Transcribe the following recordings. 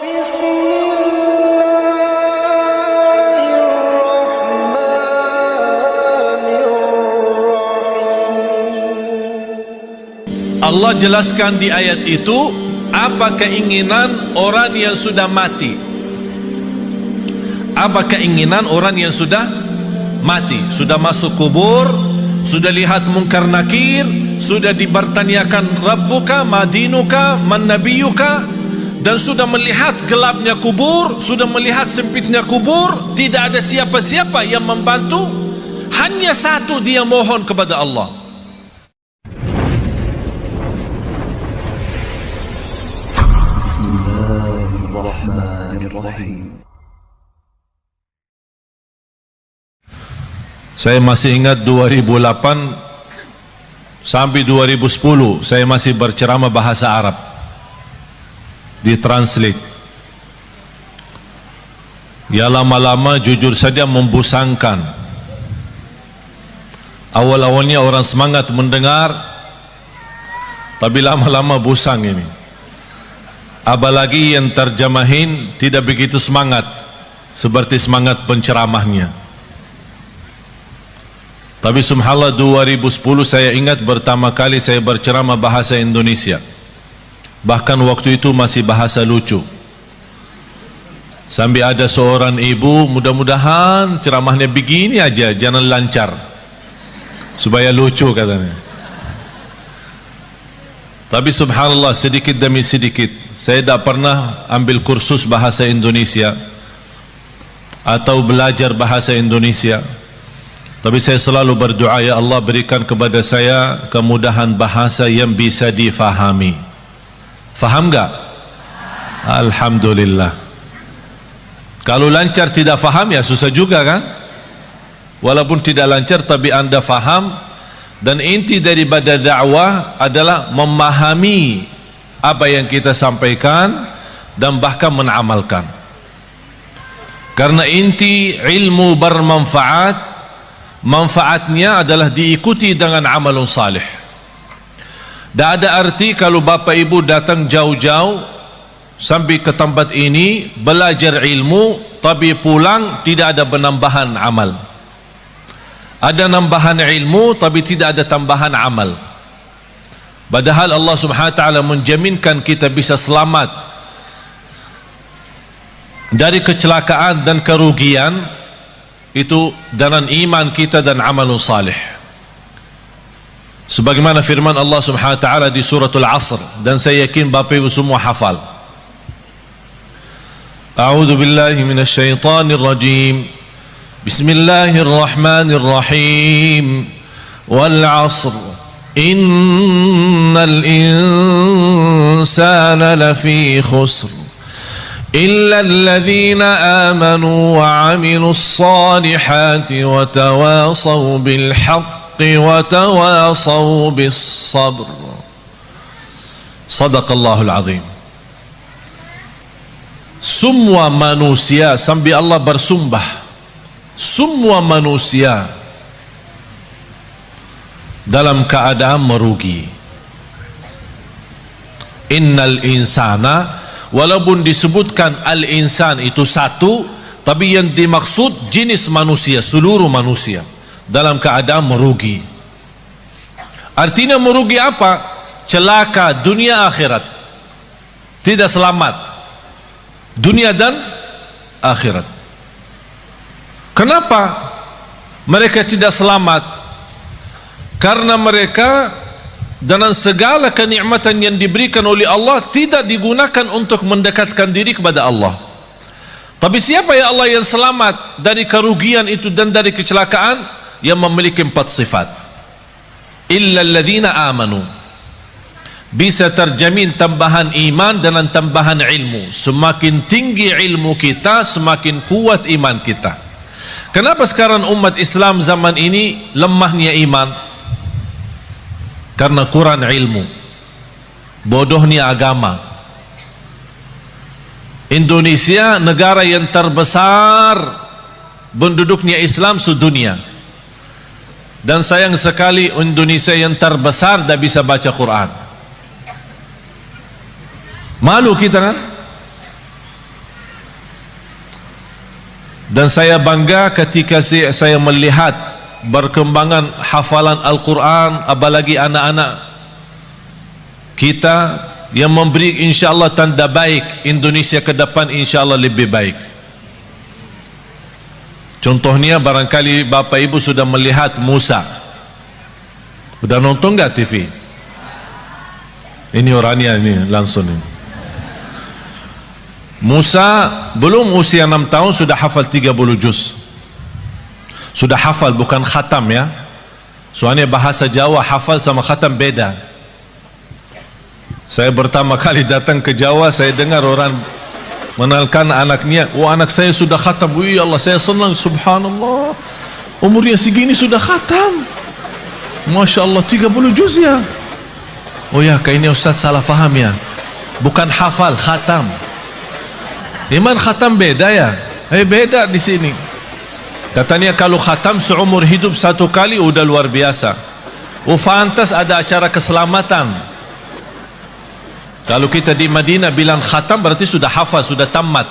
Allah jelaskan di ayat itu apa keinginan orang yang sudah mati. Apa keinginan orang yang sudah mati, sudah masuk kubur, sudah lihat mungkar nakir, sudah dipertanyakan Rabbuka, Madinuka, Man Nabiyuka, dan sudah melihat gelapnya kubur, sudah melihat sempitnya kubur, tidak ada siapa-siapa yang membantu, hanya satu dia mohon kepada Allah. Bismillahirrahmanirrahim. Saya masih ingat 2008 sampai 2010 saya masih berceramah bahasa Arab, ditranslate. Ya lama-lama jujur saja membosankan. Awal-awalnya orang semangat mendengar, tapi lama-lama bosan ini. Apalagi yang terjemahin tidak begitu semangat seperti semangat penceramahnya. Tapi subhanallah 2010 saya ingat pertama kali saya berceramah bahasa Indonesia. Bahkan waktu itu masih bahasa lucu. Sampai ada seorang ibu, mudah-mudahan ceramahnya begini aja, jangan lancar, supaya lucu katanya. Tapi subhanallah sedikit demi sedikit, saya tidak pernah ambil kursus bahasa Indonesia atau belajar bahasa Indonesia. Tapi saya selalu berdoa, ya Allah berikan kepada saya kemudahan bahasa yang bisa difahami. Faham enggak? Alhamdulillah. Kalau lancar tidak faham ya susah juga kan? Walaupun tidak lancar tapi anda faham, dan inti daripada dakwah adalah memahami apa yang kita sampaikan dan bahkan menamalkan. Karena inti ilmu bermanfaat, manfaatnya adalah diikuti dengan amalun salih. Tak ada arti kalau bapa ibu datang jauh-jauh sampai ke tempat ini belajar ilmu tapi pulang tidak ada penambahan amal. Ada nambahan ilmu tapi tidak ada tambahan amal. Padahal Allah Subhanahu wa taala menjaminkan kita bisa selamat dari kecelakaan dan kerugian itu dengan iman kita dan amalun salih. Sebagaimana firman Allah Subhanahu wa taala di suratul Asr, dan saya yakin Bapak Ibu semua hafal. A'udzu billahi minasy syaithanir rajim. Bismillahirrahmanirrahim. Wal 'asr. Innal insana lafi khusr. إلا الذين آمنوا وعملوا الصالحات وتواصوا بالحق وتواصوا بالصبر. صدق الله العظيم. Semua manusia, sampai Allah bersumpah, semua manusia dalam keadaan merugi. Innal insana, walaupun disebutkan al-insan itu satu, tapi yang dimaksud jenis manusia, seluruh manusia dalam keadaan merugi. Artinya merugi apa? Celaka dunia akhirat, tidak selamat dunia dan akhirat. Kenapa mereka tidak selamat? Karena mereka dengan segala kenikmatan yang diberikan oleh Allah tidak digunakan untuk mendekatkan diri kepada Allah. Tapi siapa ya Allah yang selamat dari kerugian itu dan dari kecelakaan? Yang memiliki 4 sifat. Illa alladhina amanu. Bisa terjamin tambahan iman dengan tambahan ilmu. Semakin tinggi ilmu kita, semakin kuat iman kita. Kenapa sekarang umat Islam zaman ini lemahnya iman? Karena kurang ilmu, bodohnya agama. Indonesia negara yang terbesar penduduknya Islam sedunia, dan sayang sekali Indonesia yang terbesar tidak bisa baca Quran. Malu kita kan? Dan saya bangga ketika saya melihat berkembangan hafalan Al-Quran, apalagi anak-anak kita yang memberi insyaAllah tanda baik. Indonesia ke depan insyaAllah lebih baik. Contohnya barangkali Bapak Ibu sudah melihat Musa. Sudah nonton gak TV? Ini orangnya ini langsung ini. Musa belum usia 6 tahun sudah hafal 30 juz. Sudah hafal, bukan khatam ya. Soalnya bahasa Jawa hafal sama khatam beda. Saya pertama kali datang ke Jawa, saya dengar orang mengenalkan anaknya, "Wah, anak saya sudah khatam." Wih Allah, saya senang, subhanallah. Umurnya segini sudah khatam. Masya Allah, 30 juz ya. Oh ya, kayaknya Ustaz salah faham ya. Bukan hafal, khatam. Iman khatam beda ya? Beda di sini. Katanya kalau khatam seumur hidup satu kali udah luar biasa. Fantas ada acara keselamatan. Kalau kita di Madinah bilang khatam berarti sudah hafal, sudah tamat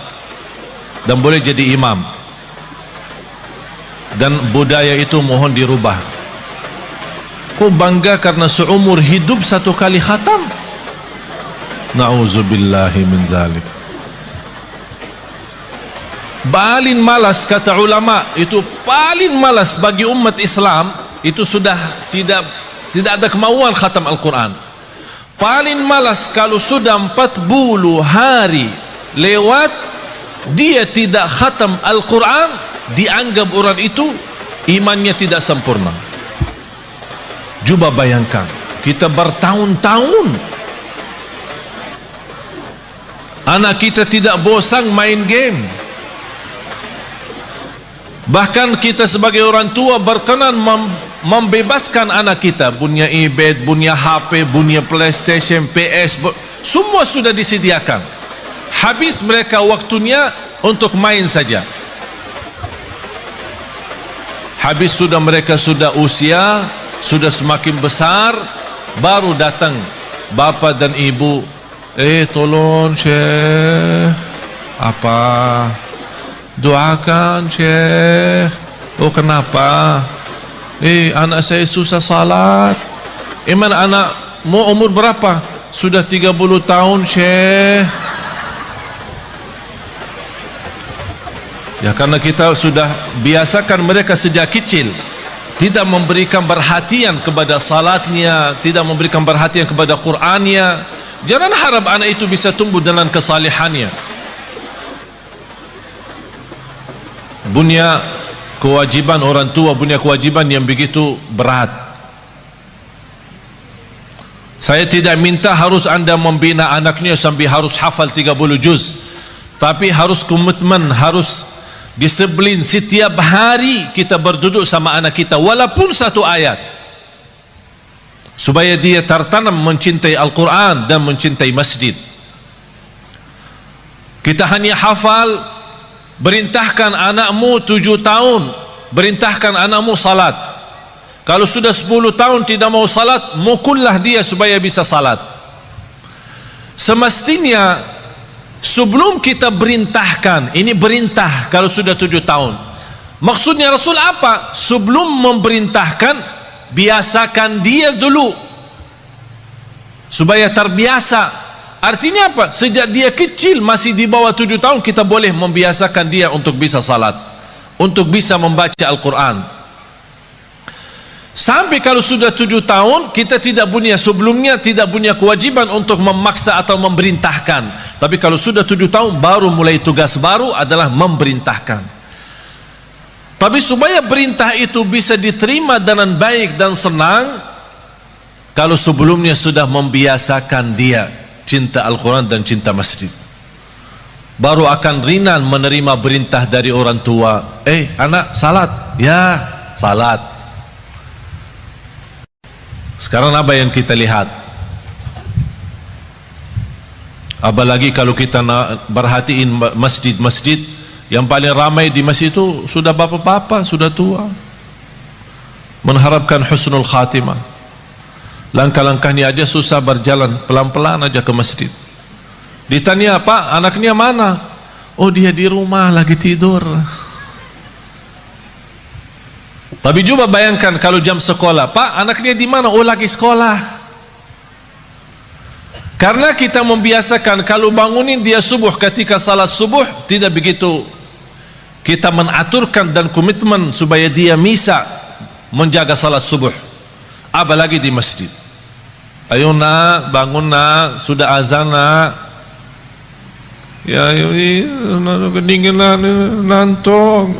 dan boleh jadi imam. Dan budaya itu mohon dirubah. Kok bangga karena seumur hidup satu kali khatam? Na'udzubillahi min zalik. Paling malas kata ulama, itu paling malas bagi umat Islam itu sudah tidak ada kemauan khatam Al-Quran. Paling malas kalau sudah 40 hari lewat dia tidak khatam Al-Quran, dianggap orang itu imannya tidak sempurna. Coba bayangkan, kita bertahun-tahun anak kita tidak bosan main game. Bahkan kita sebagai orang tua berkenan membebaskan anak kita, punya iPad, punya HP, punya PlayStation, PS, semua sudah disediakan. Habis mereka waktunya untuk main saja. Habis sudah mereka sudah usia, sudah semakin besar, baru datang bapa dan ibu, tolong Syekh, apa? Doakan Syekh. Oh kenapa? Anak saya susah salat. Mana anak mau umur berapa? Sudah 30 tahun Syekh. Ya karena kita sudah biasakan mereka sejak kecil tidak memberikan perhatian kepada salatnya, tidak memberikan perhatian kepada Qur'annya. Jangan harap anak itu bisa tumbuh dengan kesalehannya. Punya kewajiban orang tua, punya kewajiban yang begitu berat. Saya tidak minta harus anda membina anaknya sampai harus hafal 30 juz, tapi harus komitmen, harus disiplin. Setiap hari kita berduduk sama anak kita walaupun satu ayat, supaya dia tertanam mencintai Al-Quran dan mencintai masjid. Kita hanya hafal. Berintahkan anakmu 7 tahun, berintahkan anakmu salat. Kalau sudah 10 tahun tidak mau salat, mukullah dia supaya bisa salat. Semestinya sebelum kita berintahkan, ini berintah kalau sudah 7 tahun. Maksudnya Rasul apa? Sebelum memerintahkan, biasakan dia dulu supaya terbiasa. Artinya apa? Sejak dia kecil, masih di bawah 7 tahun, kita boleh membiasakan dia untuk bisa salat, untuk bisa membaca Al-Quran. Sampai kalau sudah 7 tahun, kita tidak punya, sebelumnya tidak punya kewajiban untuk memaksa atau memerintahkan. Tapi kalau sudah 7 tahun, baru mulai tugas baru adalah memerintahkan. Tapi supaya perintah itu bisa diterima dengan baik dan senang, kalau sebelumnya sudah membiasakan dia cinta Al-Quran dan cinta masjid, baru akan ringan menerima perintah dari orang tua. Anak salat, ya salat. Sekarang apa yang kita lihat? Apalagi kalau kita perhatiin masjid-masjid, yang paling ramai di masjid itu sudah bapak-bapak, sudah tua, mengharapkan husnul khatimah. Langkah-langkahnya aja susah berjalan, pelan-pelan aja ke masjid. Ditanya, Pak, anaknya mana? Oh dia di rumah lagi tidur. Tapi coba bayangkan kalau jam sekolah, Pak, anaknya di mana? Oh, lagi sekolah. Karena kita membiasakan kalau bangunin dia subuh, ketika salat subuh tidak begitu kita menaturkan dan komitmen supaya dia bisa menjaga salat subuh, apalagi di masjid. Ayo nak, bangun nak, sudah azan nak. Ya, kedinginan, nantok.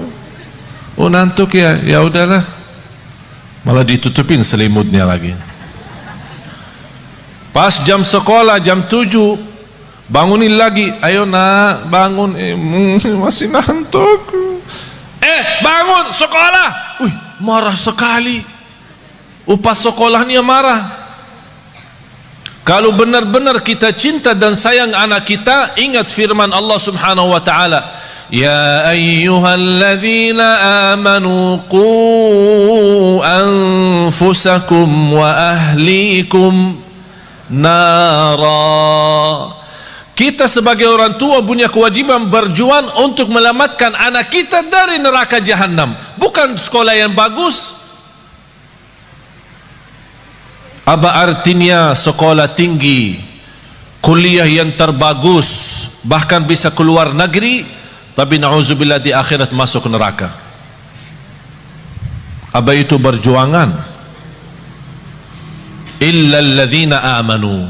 Oh, nantuk ya, ya udahlah. Malah ditutupin selimutnya lagi. Pas jam sekolah jam 7, bangunin lagi. Ayo nak, bangun. Masih nantuk. Bangun sekolah. Wih, marah sekali. Upas sekolahnya marah. Kalau benar-benar kita cinta dan sayang anak kita, ingat firman Allah Subhanahu wa taala, ya ayyuhalladzina amanu qu anfusakum wa ahlikum nara. Kita sebagai orang tua punya kewajiban berjuang untuk menyelamatkan anak kita dari neraka jahanam. Bukan sekolah yang bagus. Apa artinya sekolah tinggi, kuliah yang terbagus, bahkan bisa keluar negeri, tapi na'udzubillah di akhirat masuk neraka? Apa itu berjuangan? Illa alladzina amanu,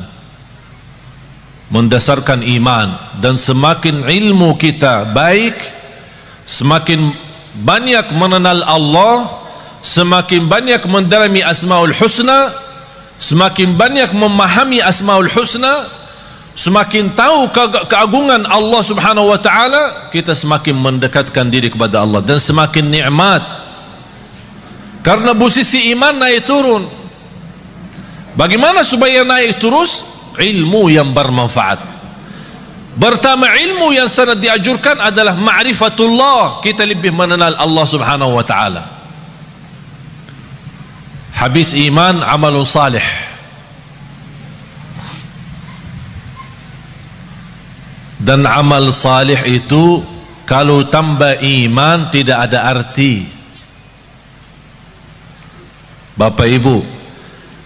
mendasarkan iman. Dan semakin ilmu kita baik, semakin banyak mengenal Allah, semakin banyak mendalami Asmaul Husna, semakin banyak memahami Asmaul Husna, semakin tahu keagungan Allah Subhanahu wa taala, kita semakin mendekatkan diri kepada Allah dan semakin nikmat. Karena posisi iman naik turun. Bagaimana supaya naik terus? Ilmu yang bermanfaat. Pertama, ilmu yang sangat dianjurkan adalah ma'rifatullah, kita lebih mengenal Allah Subhanahu wa taala. Habis iman, amalun salih. Dan amal salih itu kalau tambah iman tidak ada arti. Bapak Ibu,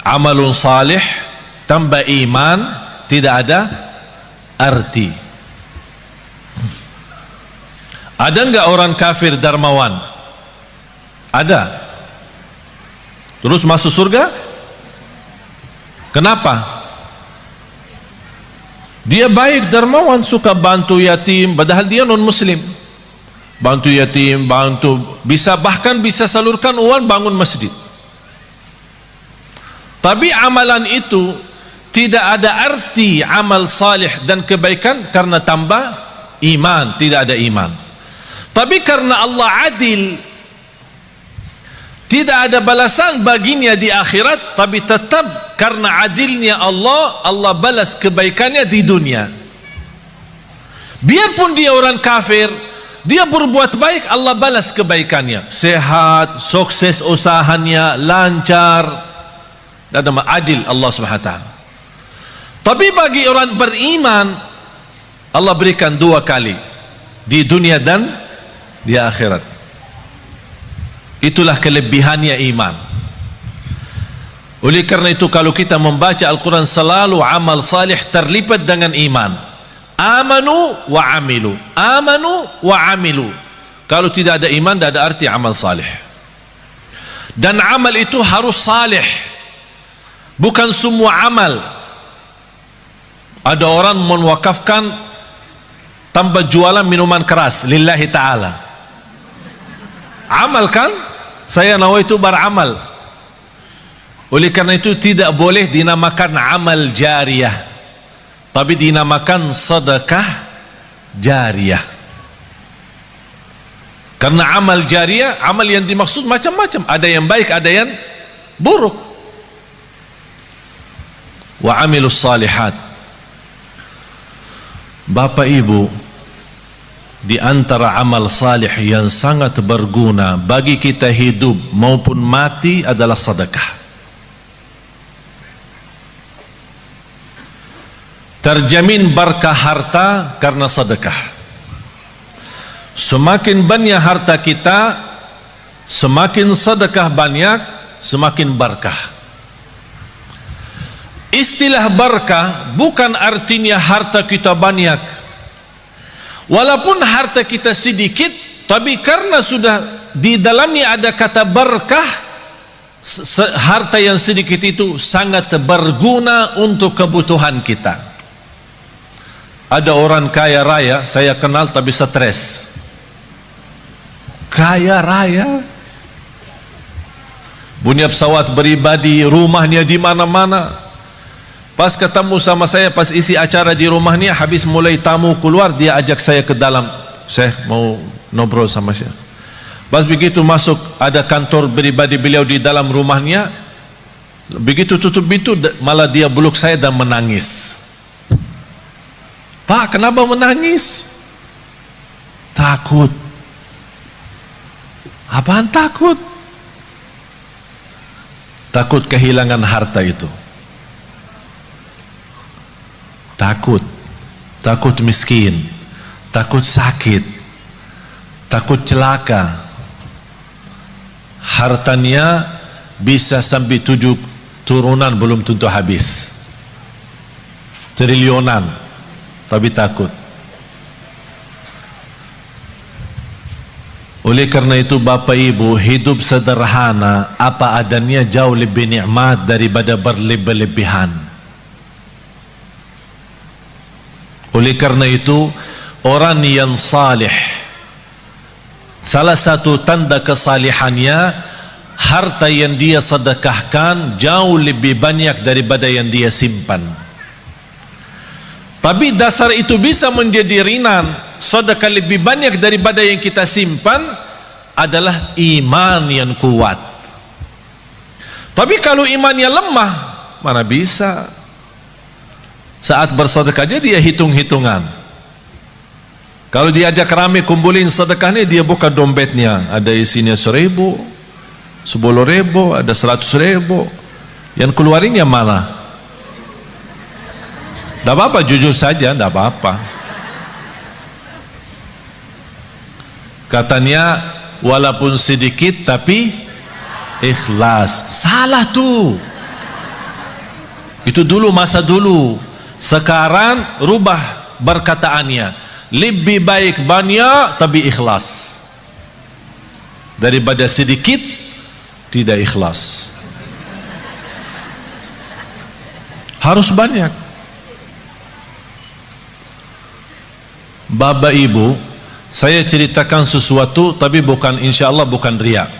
amalun salih tambah iman tidak ada arti. Ada enggak orang kafir dermawan? Ada. Terus masuk surga? Kenapa? Dia baik, dermawan, suka bantu yatim, padahal dia non muslim. Bantu yatim, bahkan bisa salurkan uang bangun masjid. Tapi amalan itu tidak ada arti amal salih dan kebaikan karena tambah iman, tidak ada iman. Tapi karena Allah adil, tidak ada balasan baginya di akhirat, tapi tetap karena adilnya Allah, Allah balas kebaikannya di dunia. Biarpun dia orang kafir, dia berbuat baik, Allah balas kebaikannya. Sehat, sukses usahanya, lancar, dan adil Allah SWT. Tapi bagi orang beriman, Allah berikan 2 kali, di dunia dan di akhirat. Itulah kelebihannya iman. Oleh karena itu kalau kita membaca Al-Quran, selalu amal salih terlibat dengan iman. Amanu wa amilu, amanu wa amilu. Kalau tidak ada iman, tidak ada arti amal salih. Dan amal itu harus salih, bukan semua amal. Ada orang mewakafkan tanpa jualan minuman keras lillahi ta'ala. Amal kan? Saya nawaitu beramal. Oleh karena itu tidak boleh dinamakan amal jariyah, tapi dinamakan sedekah jariyah. Karena amal jariyah, amal yang dimaksud macam-macam, ada yang baik, ada yang buruk. Wa amilus salihat. Bapak Ibu, di antara amal salih yang sangat berguna bagi kita hidup maupun mati adalah sedekah. Terjamin berkah harta karena sedekah. Semakin banyak harta kita, Semakin sedekah banyak, semakin berkah. Istilah berkah bukan artinya harta kita banyak. Walaupun harta kita sedikit, tapi karena sudah di dalamnya ada kata berkah, harta yang sedikit itu sangat berguna untuk kebutuhan kita. Ada orang kaya raya saya kenal tapi stres. Kaya raya, punya pesawat pribadi, rumahnya di mana-mana. Pas ketemu sama saya, pas isi acara di rumahnya, habis mulai tamu keluar, dia ajak saya ke dalam. Saya mau ngobrol sama saya. Pas begitu masuk, ada kantor pribadi beliau di dalam rumahnya. Begitu tutup pintu, malah dia peluk saya dan menangis. Pak, kenapa menangis? Takut. Apaan takut? Takut kehilangan harta itu. Takut miskin, takut sakit, takut celaka. Hartanya bisa sampai 7 turunan belum tentu habis, triliunan, tapi takut. Oleh karena itu Bapak Ibu, hidup sederhana apa adanya jauh lebih nikmat daripada berlebih-lebihan. Oleh karena itu orang yang salih, salah satu tanda kesalihannya, harta yang dia sedekahkan jauh lebih banyak daripada yang dia simpan. Tapi dasar itu bisa menjadi ringan, sedekah lebih banyak daripada yang kita simpan, adalah iman yang kuat. Tapi kalau imannya lemah, mana bisa? Saat bersedekah dia hitung-hitungan. Kalau diajak rame kumpulin sedekahnya, dia buka dompetnya, ada isinya 1.000, 10.000, ada 100.000. Yang keluarinnya mana? Tidak apa-apa, jujur saja, tidak apa-apa. Katanya walaupun sedikit tapi ikhlas. Salah tuh. Itu dulu, masa dulu. Sekarang rubah perkataannya, lebih baik banyak tapi ikhlas daripada sedikit tidak ikhlas. Harus banyak. Bapak Ibu, saya ceritakan sesuatu tapi bukan, insyaallah bukan riya.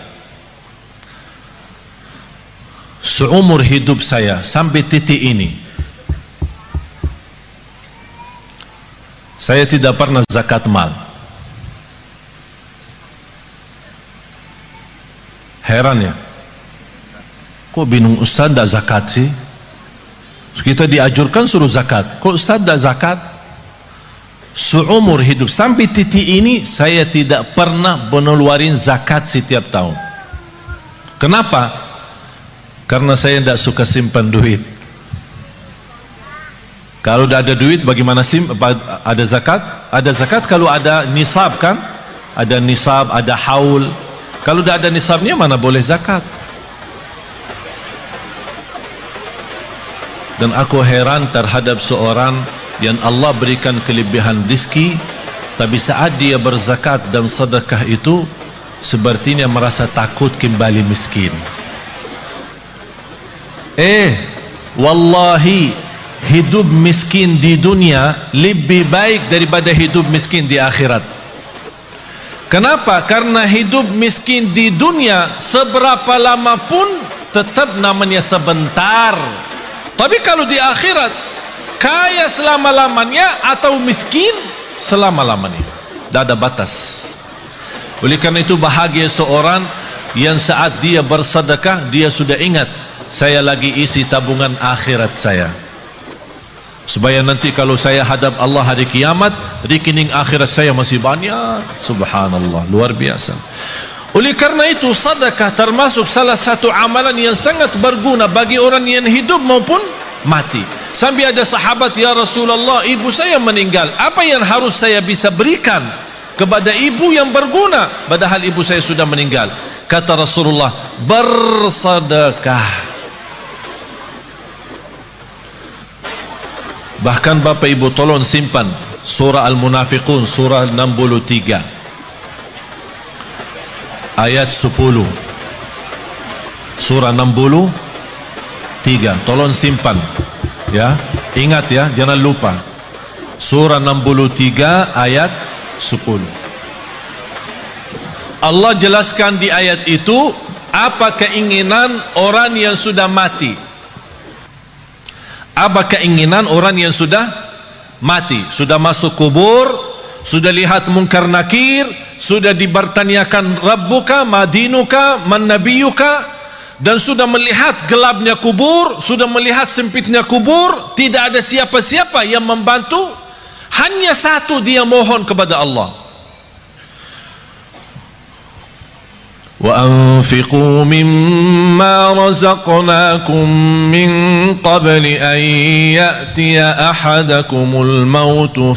Seumur hidup saya sampai titik ini, saya tidak pernah zakat mal. Heran ya, kok bingung Ustaz tidak zakat sih? Kita diajurkan suruh zakat, kok Ustaz tidak zakat? Seumur hidup sampai titik ini saya tidak pernah mengeluarin zakat setiap tahun. Kenapa? Karena saya tidak suka simpan duit. Kalau tidak ada duit, bagaimana ada zakat? Ada zakat kalau ada nisab kan? Ada nisab, ada haul. Kalau tidak ada nisabnya, mana boleh zakat? Dan aku heran terhadap seorang yang Allah berikan kelebihan rezeki, tapi saat dia berzakat dan sedekah itu, sepertinya merasa takut kembali miskin. Wallahi, hidup miskin di dunia lebih baik daripada hidup miskin di akhirat. Kenapa? Karena hidup miskin di dunia seberapa lama pun tetap namanya sebentar. Tapi kalau di akhirat, kaya selama-lamanya atau miskin selama-lamanya, tidak ada batas. Oleh karena itu bahagia seorang yang saat dia bersedekah, dia sudah ingat, saya lagi isi tabungan akhirat saya, supaya nanti kalau saya hadap Allah hari kiamat, rekening akhirat saya masih banyak. Subhanallah, luar biasa. Oleh karena itu sedekah termasuk salah satu amalan yang sangat berguna bagi orang yang hidup maupun mati. Sampai ada sahabat, ya Rasulullah, ibu saya meninggal, apa yang harus saya bisa berikan kepada ibu yang berguna, padahal ibu saya sudah meninggal? Kata Rasulullah, bersedekah. Bahkan Bapak Ibu tolong simpan surah Al-Munafiqun, surah 63 ayat 10. Surah 63, tolong simpan ya, ingat ya, jangan lupa. Surah 63 ayat 10. Allah jelaskan di ayat itu apa keinginan orang yang sudah mati. Apa keinginan orang yang sudah mati, sudah masuk kubur, sudah lihat munkar nakir, sudah dibertanyakan Rabbuka, Madinuka, Man Nabiyuka, dan sudah melihat gelapnya kubur, sudah melihat sempitnya kubur, tidak ada siapa-siapa yang membantu, hanya satu dia mohon kepada Allah. وَأَنْفِقُوا مِمَّا رَزَقْنَاكُمْ مِنْ قَبْلِ أَنْ يَأْتِيَ أَحَدَكُمُ الْمَوْتُ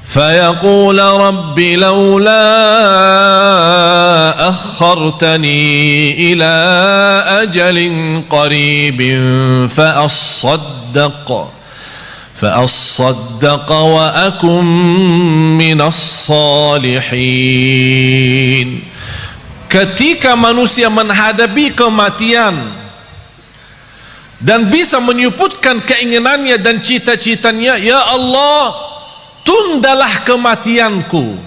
فيقول رب لولا أخرتني إلى أجل قريب فأصدق وأكن من الصالحين. Ketika manusia menghadapi kematian dan bisa menyebutkan keinginannya dan cita-citanya, ya Allah, tundalah kematianku,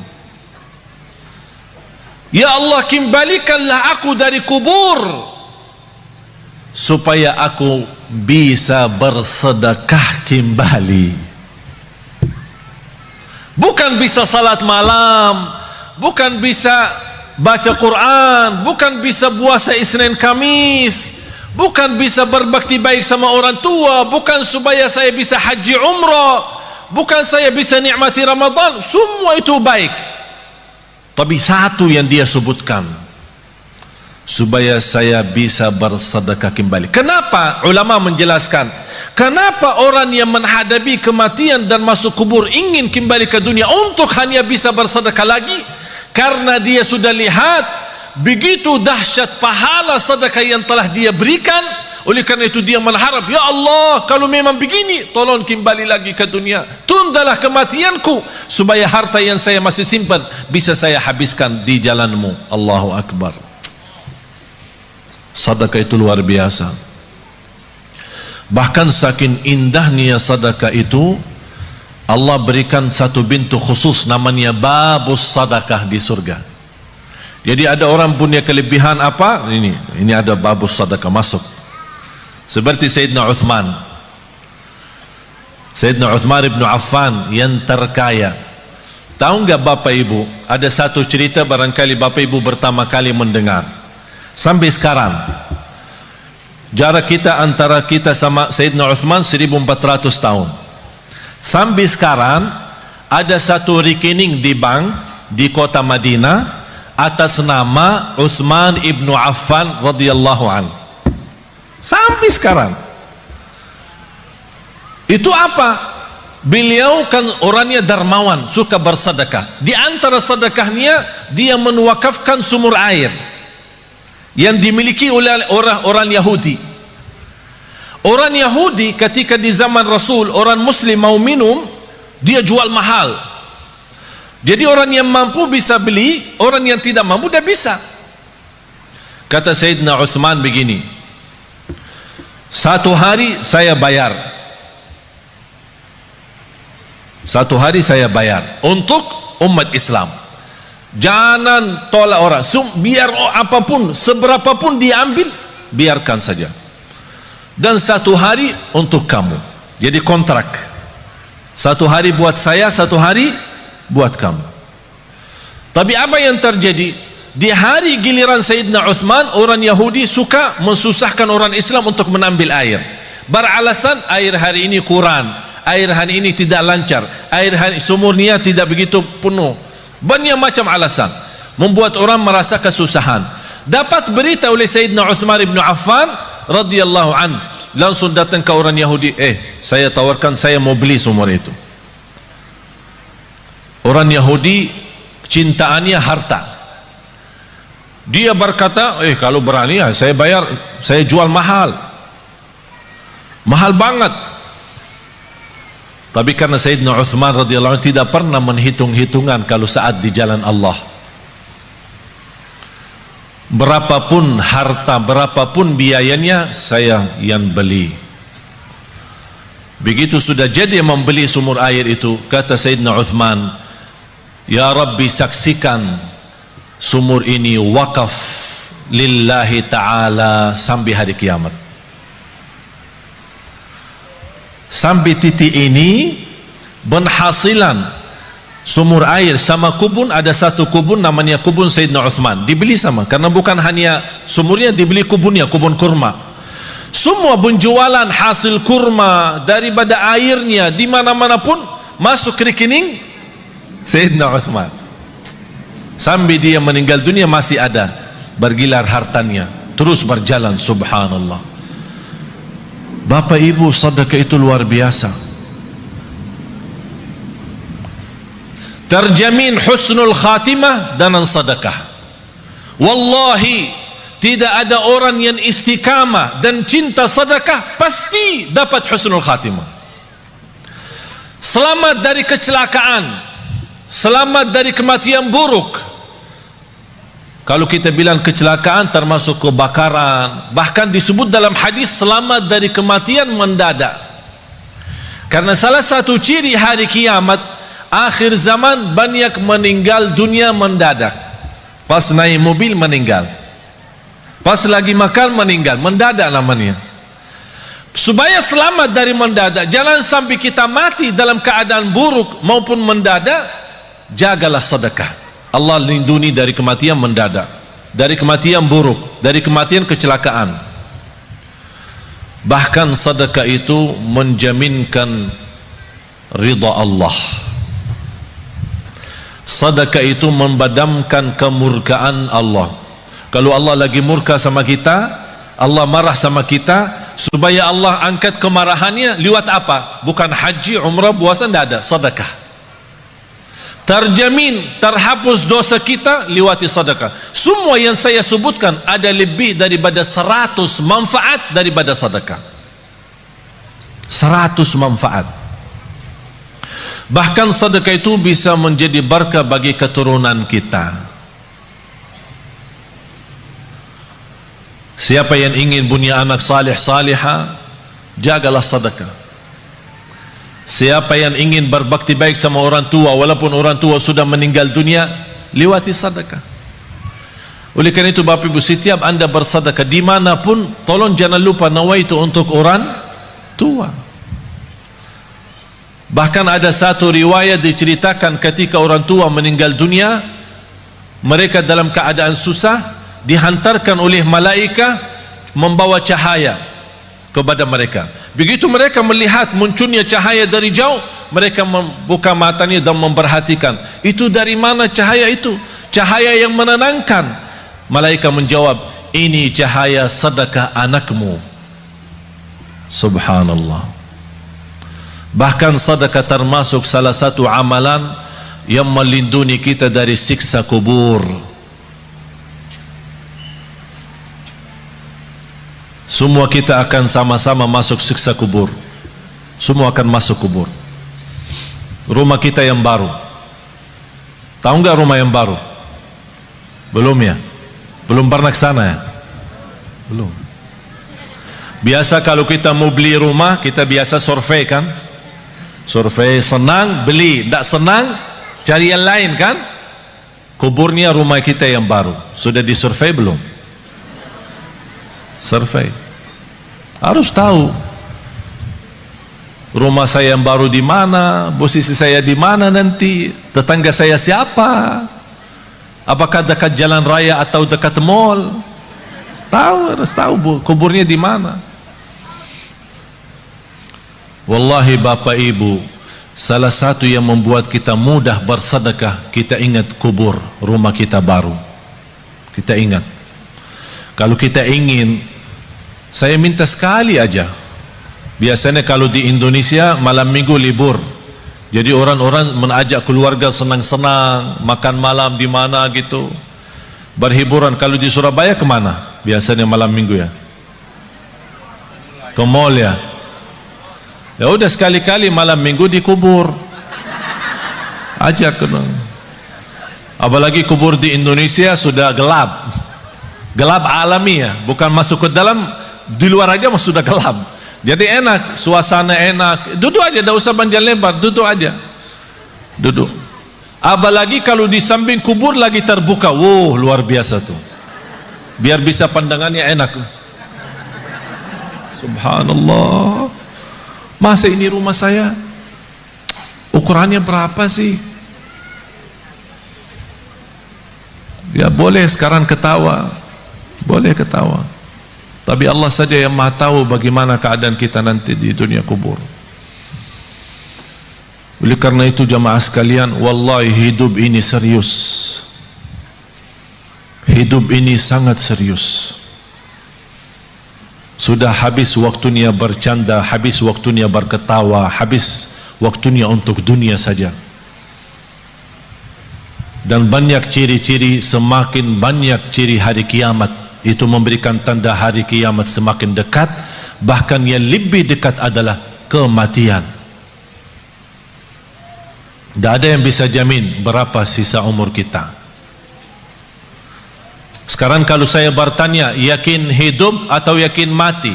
ya Allah, kembalikanlah aku dari kubur supaya aku bisa bersedekah kembali. Bukan bisa salat malam, bukan bisa baca Quran, bukan bisa puasa Isnin Kamis, bukan bisa berbakti baik sama orang tua, bukan supaya saya bisa haji umrah, bukan saya bisa nikmati Ramadan. Semua itu baik, tapi satu yang dia sebutkan, supaya saya bisa bersedekah kembali. Kenapa? Ulama menjelaskan, kenapa orang yang menghadapi kematian dan masuk kubur ingin kembali ke dunia untuk hanya bisa bersedekah lagi? Karena dia sudah lihat begitu dahsyat pahala sedekah yang telah dia berikan. Oleh karena itu dia mengharap, ya Allah, kalau memang begini, tolong kembali lagi ke dunia, tundalah kematianku supaya harta yang saya masih simpan bisa saya habiskan di jalanmu. Allahu Akbar. Sedekah itu luar biasa. Bahkan saking indahnya sedekah itu, Allah berikan satu pintu khusus namanya babus sedekah di surga. Jadi ada orang punya kelebihan apa? Ini ada babus sedekah masuk. Seperti Sayyidina Uthman ibn Affan yang terkaya. Tahu enggak Bapak Ibu, ada satu cerita barangkali Bapak Ibu pertama kali mendengar. Sampai sekarang jarak kita antara kita sama Sayyidina Uthman 1400 tahun. Sampai sekarang ada satu rekening di bank di kota Madinah atas nama Uthman ibn Affan radhiyallahu anhu. Sampai sekarang. Itu apa? Beliau kan orangnya dermawan, suka bersedekah. Di antara sedekahnya dia menwakafkan sumur air yang dimiliki oleh orang Yahudi. Orang Yahudi ketika di zaman Rasul, orang Muslim mau minum, dia jual mahal. Jadi orang yang mampu bisa beli, orang yang tidak mampu tidak bisa. Kata Sayyidina Uthman begini, satu hari saya bayar untuk umat Islam. Jangan tolak orang, biar apapun, seberapapun diambil, biarkan saja. Dan satu hari untuk kamu. Jadi kontrak, satu hari buat saya, satu hari buat kamu. Tapi apa yang terjadi? Di hari giliran Sayyidina Uthman, orang Yahudi suka mensusahkan orang Islam untuk menambil air. Beralasan air hari ini kurang, air hari ini tidak lancar, air hari sumurnya tidak begitu penuh. Banyak macam alasan membuat orang merasa kesusahan. Dapat berita oleh Sayyidina Uthman ibn Affan radhiyallahu an, langsung datang ke orang Yahudi, saya tawarkan, saya mau beli sumur itu. Orang Yahudi cintaannya harta, Dia berkata, kalau berani ya saya bayar, saya jual mahal banget. Tapi karena Sayyidina Uthman radhiyallahu anhu tidak pernah menghitung-hitungan kalau saat di jalan Allah, berapapun harta, berapapun biayanya, saya yang beli. Begitu sudah jadi membeli sumur air itu, kata Sayyidina Uthman, ya Rabbi, saksikan sumur ini wakaf lillahi ta'ala sampai hari kiamat. Sampai titik ini penghasilan sumur air sama kubun, ada satu kubun namanya kubun Sayyidina Uthman, dibeli sama, karena bukan hanya sumurnya, dibeli kubunnya, kubun kurma. Semua penjualan hasil kurma daripada airnya di mana-mana pun masuk ke rekening Sayyidina Uthman. Sampai dia meninggal dunia masih ada bergilar hartanya, terus berjalan. Subhanallah. Bapak Ibu, sedekah itu luar biasa, terjamin husnul khatimah dengan sedekah. Wallahi tidak ada orang yang istiqamah dan cinta sedekah pasti dapat husnul khatimah. Selamat dari kecelakaan, selamat dari kematian buruk. Kalau kita bilang kecelakaan termasuk kebakaran, bahkan disebut dalam hadis selamat dari kematian mendadak. Karena salah satu ciri hari kiamat, akhir zaman, banyak meninggal dunia mendadak. Pas naik mobil meninggal, pas lagi makan meninggal, mendadak namanya. Supaya selamat dari mendadak, jangan sampai kita mati dalam keadaan buruk maupun mendadak, jagalah sedekah. Allah lindungi dari kematian mendadak, dari kematian buruk, dari kematian kecelakaan. Bahkan sedekah itu menjaminkan ridha Allah. Sedekah itu membadamkan kemurkaan Allah. Kalau Allah lagi murka sama kita, Allah marah sama kita, supaya Allah angkat kemarahannya lewat apa? Bukan haji, umrah, puasa, tidak ada, sedekah. Terjamin terhapus dosa kita lewati sedekah. Semua yang saya sebutkan ada lebih daripada 100 manfaat daripada sedekah. 100 manfaat. Bahkan sedekah itu bisa menjadi berkah bagi keturunan kita. Siapa yang ingin punya anak salih salihah, jagalah sedekah. Siapa yang ingin berbakti baik sama orang tua, walaupun orang tua sudah meninggal dunia, lewati sedekah. Oleh karena itu Bapak Ibu, setiap anda bersedekah dimanapun, tolong jangan lupa nawaitu untuk orang tua. Bahkan ada satu riwayat diceritakan ketika orang tua meninggal dunia, mereka dalam keadaan susah, dihantarkan oleh malaikat membawa cahaya kepada mereka. Begitu mereka melihat munculnya cahaya dari jauh, mereka membuka matanya dan memperhatikan, itu dari mana cahaya itu? Cahaya yang menenangkan. Malaikat menjawab, ini cahaya sedekah anakmu. Subhanallah. Bahkan sedekah termasuk salah satu amalan yang melindungi kita dari siksa kubur. Semua kita akan sama-sama masuk siksa kubur. Semua akan masuk kubur. Rumah kita yang baru, tahu nggak rumah yang baru? Belum ya? Belum pernah ke sana ya? Belum. Biasa kalau kita mau beli rumah, kita biasa survei kan? Survei, senang beli, tidak senang cari yang lain kan? Kuburnya rumah kita yang baru. Sudah disurvei belum? Survei. Harus tahu rumah saya yang baru di mana, posisi saya di mana nanti, tetangga saya siapa, apakah dekat jalan raya atau dekat mall. Tahu, harus tahu kuburnya di mana. Wallahi Bapak Ibu, salah satu yang membuat kita mudah bersedekah, kita ingat kubur rumah kita baru. Kita ingat. Kalau kita ingin, saya minta sekali aja. Biasanya kalau di Indonesia malam minggu libur, jadi orang-orang mengajak keluarga senang-senang makan malam di mana gitu. berhiburan. Kalau di Surabaya kemana biasanya malam minggu ya? Ke mall ya. Ya udah sekali-kali malam minggu dikubur, ajak. Apalagi kubur di Indonesia sudah gelap, gelap alami ya, bukan masuk ke dalam, di luar aja sudah gelap. Jadi enak, suasana enak, duduk aja, tidak usah panjang lebar, duduk aja, duduk. Apalagi kalau di samping kubur lagi terbuka, wow, luar biasa tuh, biar bisa pandangannya enak. Subhanallah, masa ini rumah saya ukurannya berapa sih? Ya boleh sekarang ketawa, boleh ketawa, tapi Allah saja yang maha tahu bagaimana keadaan kita nanti di dunia kubur. Oleh karena itu jamaah sekalian, wallahi hidup ini serius, hidup ini sangat serius. Sudah habis waktunya bercanda, habis waktunya berketawa, habis waktunya untuk dunia saja. Dan banyak ciri-ciri, semakin banyak ciri hari kiamat, itu memberikan tanda hari kiamat semakin dekat. Bahkan yang lebih dekat adalah kematian. Tidak ada yang bisa jamin berapa sisa umur kita. Sekarang kalau saya bertanya, yakin hidup atau yakin mati?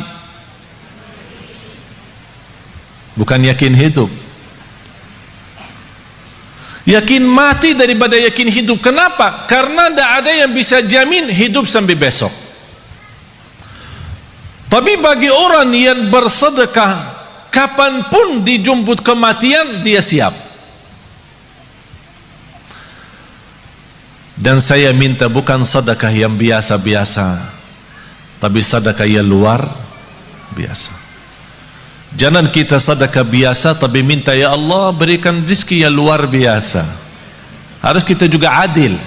Bukan yakin hidup, yakin mati daripada yakin hidup. Kenapa? Karena tidak ada yang bisa jamin hidup sampai besok. Tapi bagi orang yang bersedekah, kapanpun dijemput kematian, dia siap. Dan saya minta bukan sedekah yang biasa-biasa, tapi sedekah yang luar biasa. Jangan kita sedekah biasa tapi minta, ya Allah berikan rezeki yang luar biasa. Harus kita juga adil,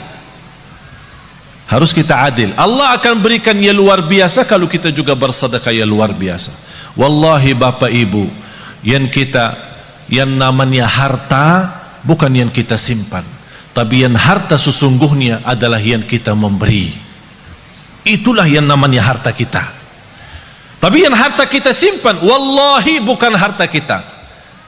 harus kita adil. Allah akan berikan yang luar biasa kalau kita juga bersedekah yang luar biasa. Wallahi Bapak Ibu, yang namanya harta bukan yang kita simpan, tapi yang harta sesungguhnya adalah yang kita memberi. Itulah yang namanya harta kita. Tapi yang harta kita simpan, wallahi bukan harta kita,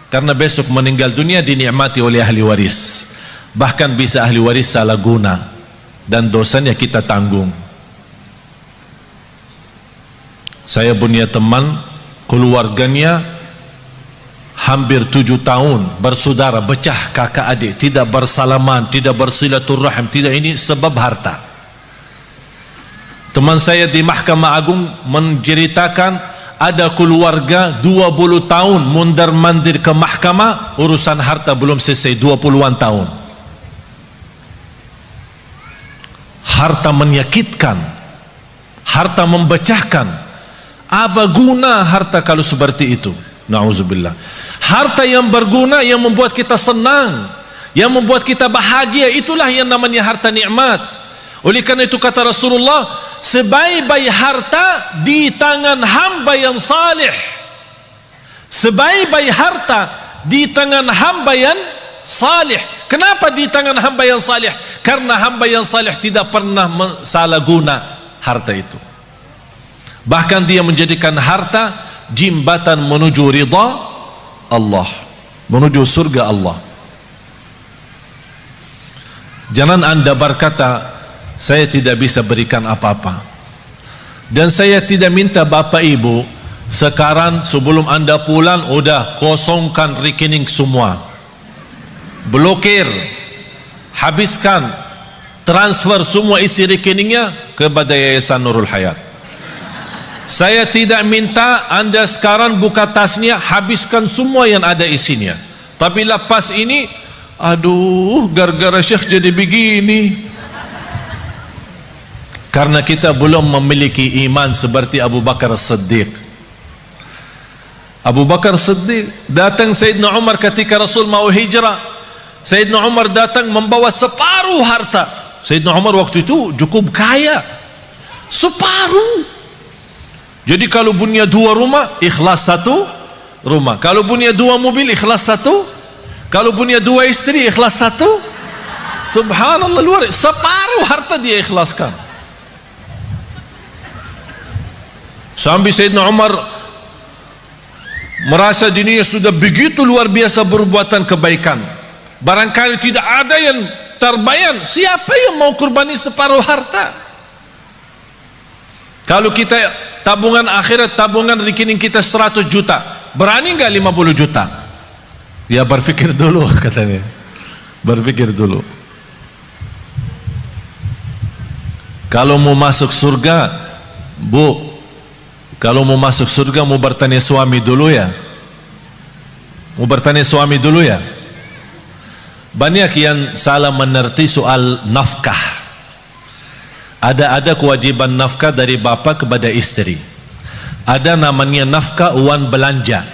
karena besok meninggal dunia dinikmati oleh ahli waris. Bahkan bisa ahli waris salah guna dan dosanya kita tanggung. Saya punya teman, keluarganya hampir 7 tahun bersaudara, pecah kakak adik, tidak bersalaman, tidak bersilaturahim, tidak, ini sebab harta. Teman saya di Mahkamah Agung menceritakan ada keluarga 20 tahun mondar-mandir ke mahkamah, urusan harta belum selesai, 20-an tahun. Harta menyakitkan, harta memecahkan. Apa guna harta kalau seperti itu? Na'udzubillah. Harta yang berguna, yang membuat kita senang, yang membuat kita bahagia, itulah yang namanya harta nikmat. Oleh karena itu kata Rasulullah, sebaik-baik harta di tangan hamba yang salih. Sebaik-baik harta di tangan hamba yang salih. Kenapa di tangan hamba yang salih? Karena hamba yang salih tidak pernah salah guna harta itu. Bahkan dia menjadikan harta jembatan menuju ridha Allah, menuju surga Allah. Jangan anda berkata, saya tidak bisa berikan apa-apa. Dan saya tidak minta Bapak Ibu sekarang sebelum anda pulang udah kosongkan rekening semua, blokir, habiskan, transfer semua isi rekeningnya kepada Yayasan Nurul Hayat. Saya tidak minta anda sekarang buka tasnya, habiskan semua yang ada isinya. Tapi lepas ini, aduh, gara-gara Syekh jadi begini. Karena kita belum memiliki iman seperti Abu Bakar Siddiq. Abu Bakar Siddiq datang Sayyidina Umar ketika Rasul mau hijrah. Sayyidina Umar datang membawa separuh harta. Sayyidina Umar waktu itu cukup kaya, separuh. Jadi kalau punya 2 rumah, ikhlas 1 rumah. Kalau punya 2 mobil, ikhlas 1. Kalau punya 2 istri, ikhlas 1. Subhanallah, luar biasa. Separuh harta dia ikhlaskan. Sampai Sayyidina Umar merasa dirinya sudah begitu luar biasa berbuatan kebaikan. Barangkali tidak ada yang terbayang, siapa yang mau kurbani separuh harta? Kalau kita tabungan akhirat, tabungan rekening kita 100 juta, berani nggak 50 juta? Ya berpikir dulu, katanya. Berpikir dulu. Kalau mau masuk surga, Bu, kalau mau masuk surga mau bertanya suami dulu ya. Mau bertanya suami dulu ya. Banyak yang salah mengerti soal nafkah. Ada kewajiban nafkah dari bapa kepada istri. Ada namanya nafkah uang belanja.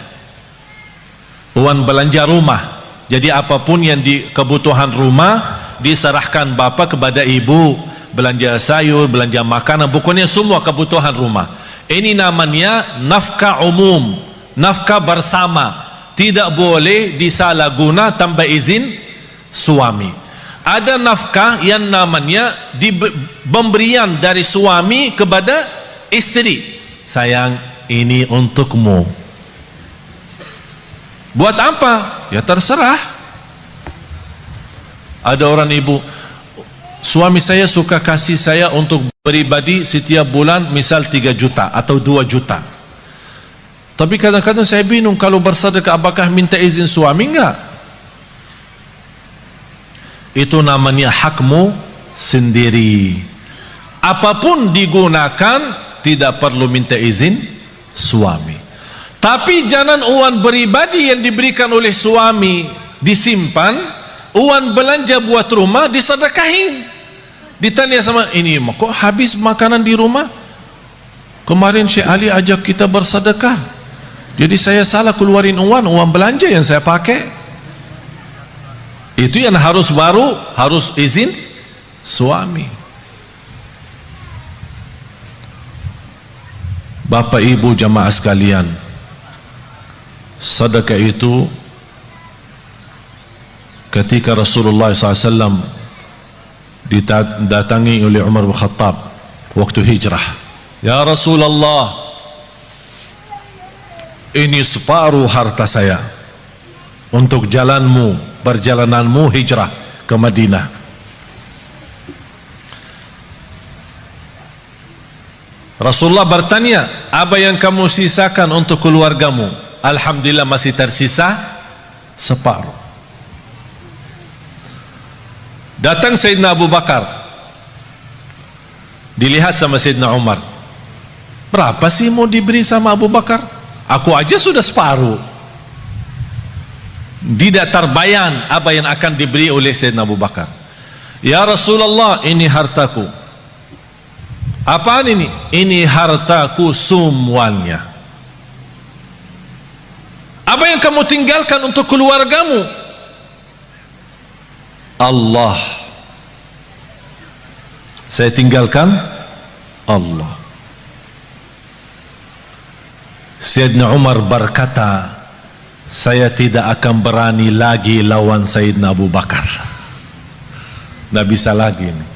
Uang belanja rumah. Jadi apapun yang di kebutuhan rumah diserahkan bapa kepada ibu, belanja sayur, belanja makanan, pokoknya semua kebutuhan rumah. Ini namanya nafkah umum, nafkah bersama. Tidak boleh disalahguna tanpa izin suami. Ada nafkah yang namanya pemberian dari suami kepada istri. Sayang, ini untukmu. Buat apa? Ya terserah. Ada orang ibu, suami saya suka kasih saya untuk pribadi setiap bulan misal 3 juta atau 2 juta. Tapi kadang-kadang saya bingung, kalau bersedekah apakah minta izin suami? Enggak. Itu namanya hakmu sendiri. Apapun digunakan tidak perlu minta izin suami. Tapi jangan uang pribadi yang diberikan oleh suami disimpan, uang belanja buat rumah disedekahin. Ditanya sama ini, kok habis makanan di rumah? Kemarin Syekh Ali ajak kita bersedekah, jadi saya salah keluarin uang belanja yang saya pakai. Itu yang harus izin suami. Bapak ibu jamaah sekalian, sedekah itu ketika Rasulullah SAW didatangi oleh Umar bin Khattab waktu hijrah. Ya Rasulullah, ini separuh harta saya untuk perjalananmu hijrah ke Madinah. Rasulullah bertanya, apa yang kamu sisakan untuk keluargamu? Alhamdulillah masih tersisa separuh. Datang Sayyidina Abu Bakar, dilihat sama Sayyidina Umar, berapa sih mau diberi sama Abu Bakar? Aku aja sudah separuh. Tidak terbayang apa yang akan diberi oleh Sayyidina Abu Bakar. Ya Rasulullah, ini hartaku. Apaan ini? Ini hartaku semuanya. Apa yang kamu tinggalkan untuk keluargamu? Allah. Saya tinggalkan Allah. Sayyidina Umar berkata, saya tidak akan berani lagi lawan Sayyidina Abu Bakar. Tidak bisa lagi ini.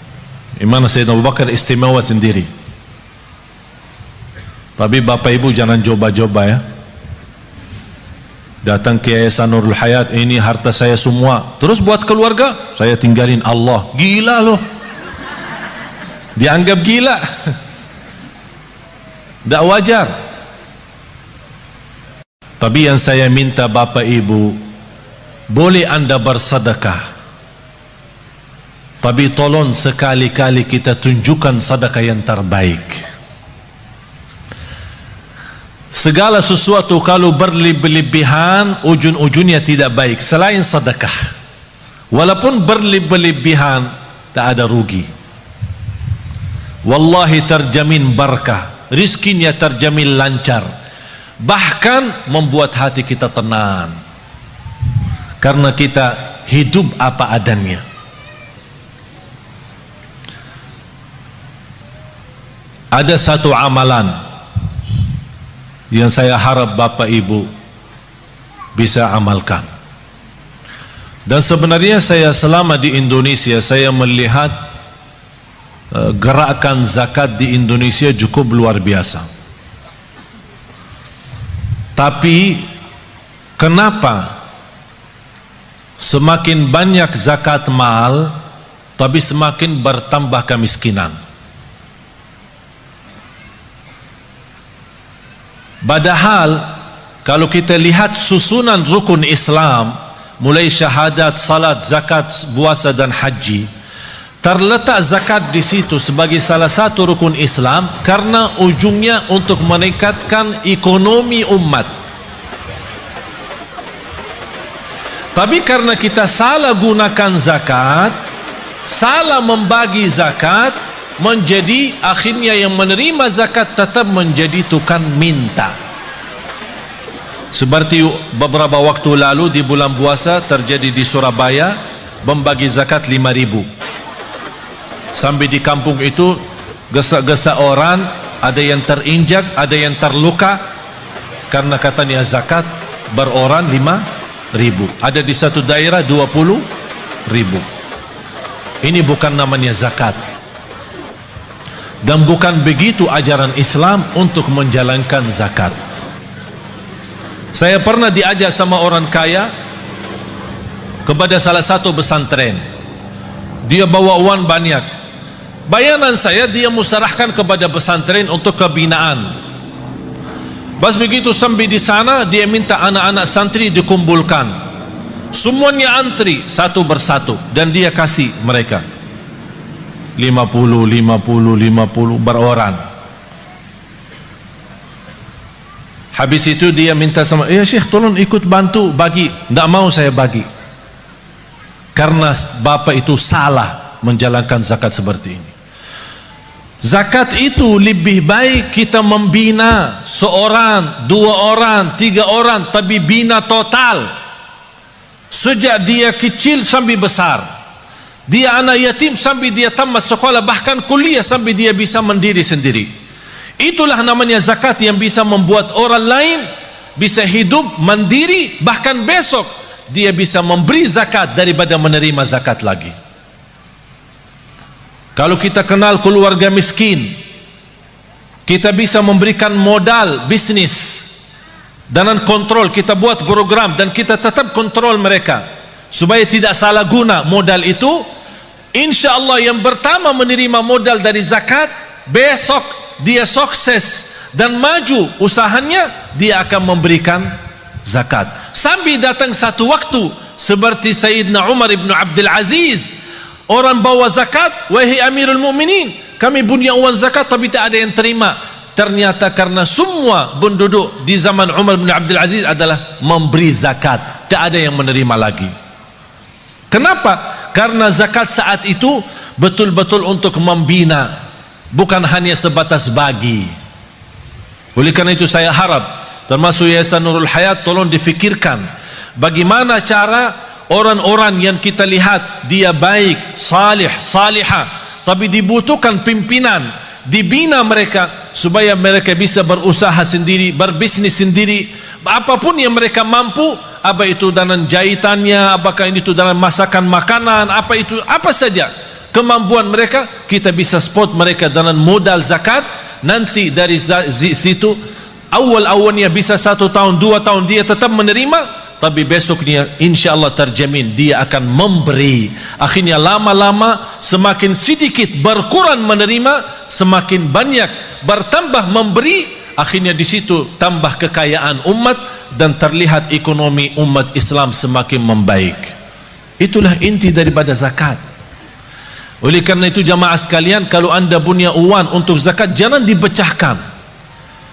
Imana Sayyidina Abu Bakar istimewa sendiri. Tapi bapak ibu jangan coba-coba ya. Datang ke Yayasan Nurul Hayat, ini harta saya semua, terus buat keluarga saya tinggalin Allah. Gila loh. Dianggap gila. Tidak wajar. Tapi yang saya minta bapak ibu, boleh anda bersedekah, tapi tolong sekali-kali kita tunjukkan sedekah yang terbaik. Segala sesuatu kalau berlebihan ujung-ujungnya tidak baik selain sedekah. Walaupun berlebihan tak ada rugi. Wallahi terjamin barakah, rizkinya terjamin lancar, bahkan membuat hati kita tenang karena kita hidup apa adanya. Ada satu amalan yang saya harap bapak ibu bisa amalkan. Dan sebenarnya saya selama di Indonesia, saya melihat gerakan zakat di Indonesia cukup luar biasa. Tapi kenapa semakin banyak zakat mal, tapi semakin bertambah kemiskinan? Padahal kalau kita lihat susunan rukun Islam, mulai syahadat, salat, zakat, puasa dan haji, terletak zakat di situ sebagai salah satu rukun Islam karena ujungnya untuk meningkatkan ekonomi umat. Tapi karena kita salah gunakan zakat, salah membagi zakat, menjadi akhirnya yang menerima zakat tetap menjadi tukang minta. Seperti beberapa waktu lalu di bulan puasa terjadi di Surabaya, membagi zakat 5.000. Sampai di kampung itu gesa-gesa orang, ada yang terinjak, ada yang terluka karena katanya zakat beroran 5.000. Ada di satu daerah 20.000. Ini bukan namanya zakat. Dan bukan begitu ajaran Islam untuk menjalankan zakat. Saya pernah diajak sama orang kaya kepada salah satu pesantren. Dia bawa uang banyak. Bayanan saya, dia musarahkan kepada pesantren untuk kebinaan. Pas begitu sampai di sana, dia minta anak-anak santri dikumpulkan. Semuanya antri satu persatu dan dia kasih mereka 50 beroran. Habis itu dia minta sama, ya Syekh tolong ikut bantu bagi. Tidak mau saya bagi, karena bapak itu salah menjalankan zakat seperti ini. Zakat itu lebih baik kita membina seorang, 2 orang, 3 orang, tapi bina total sejak dia kecil sampai besar. Dia anak yatim sampai dia tamat sekolah, bahkan kuliah sampai dia bisa mandiri sendiri. Itulah namanya zakat yang bisa membuat orang lain bisa hidup mandiri, bahkan besok dia bisa memberi zakat daripada menerima zakat lagi. Kalau kita kenal keluarga miskin, kita bisa memberikan modal bisnis dengan kontrol. Kita buat program dan kita tetap kontrol mereka supaya tidak salah guna modal itu. Insya Allah yang pertama menerima modal dari zakat, besok dia sukses dan maju usahanya, dia akan memberikan zakat. Sampai datang satu waktu seperti Sayyidina Umar ibn Abdul Aziz, orang bawa zakat, wahai Amirul Mukminin, kami punya uang zakat tapi tak ada yang terima. Ternyata karena semua penduduk di zaman Umar bin Abdul Aziz adalah memberi zakat, tak ada yang menerima lagi. Kenapa? Karena zakat saat itu betul-betul untuk membina, bukan hanya sebatas bagi. Oleh karena itu saya harap termasuk Yayasan Nurul Hayat tolong difikirkan bagaimana cara orang-orang yang kita lihat dia baik, salih, salihah, tapi dibutuhkan pimpinan, dibina mereka supaya mereka bisa berusaha sendiri, berbisnis sendiri, apapun yang mereka mampu, apa itu dalam jahitannya, apakah itu dalam masakan makanan, apa itu, apa saja kemampuan mereka, kita bisa support mereka dengan modal zakat. Nanti dari situ awal-awalnya bisa 1 tahun 2 tahun dia tetap menerima, tapi besoknya insya Allah terjamin dia akan memberi. Akhirnya lama-lama semakin sedikit berkurang menerima, semakin banyak bertambah memberi. Akhirnya di situ tambah kekayaan umat dan terlihat ekonomi umat Islam semakin membaik. Itulah inti daripada zakat. Oleh karena itu jamaah sekalian, kalau anda punya uang untuk zakat, jangan dipecahkan.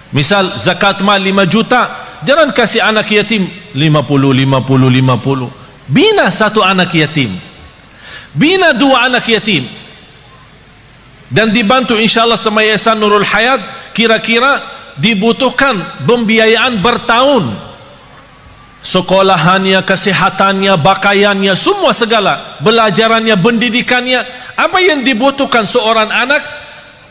Misal zakat mal 5 juta, jangan kasih anak yatim 50. Bina 1 anak yatim, bina 2 anak yatim, dan dibantu insyaAllah sama Yayasan Nurul Hayat. Kira-kira dibutuhkan pembiayaan bertahun, sekolahannya, kesehatannya, pakaiannya, semua segala, belajarannya, pendidikannya. Apa yang dibutuhkan seorang anak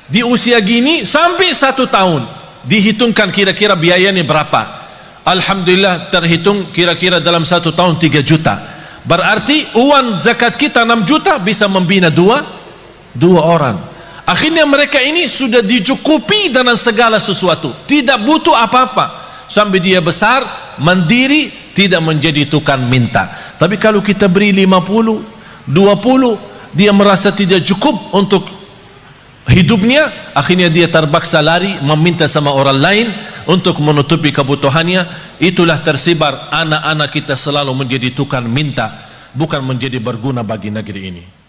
di usia gini sampai 1 tahun, dihitungkan kira-kira biayanya berapa. Alhamdulillah terhitung kira-kira dalam 1 tahun 3 juta. Berarti uang zakat kita 6 juta bisa membina dua orang. Akhirnya mereka ini sudah dicukupi dengan segala sesuatu, tidak butuh apa-apa, sampai dia besar, mandiri, tidak menjadi tukang minta. Tapi kalau kita beri 50, 20, dia merasa tidak cukup untuk hidupnya, akhirnya dia terpaksa lari meminta sama orang lain untuk menutupi kebutuhannya. Itulah tersebar anak-anak kita selalu menjadi tukang minta, bukan menjadi berguna bagi negeri ini.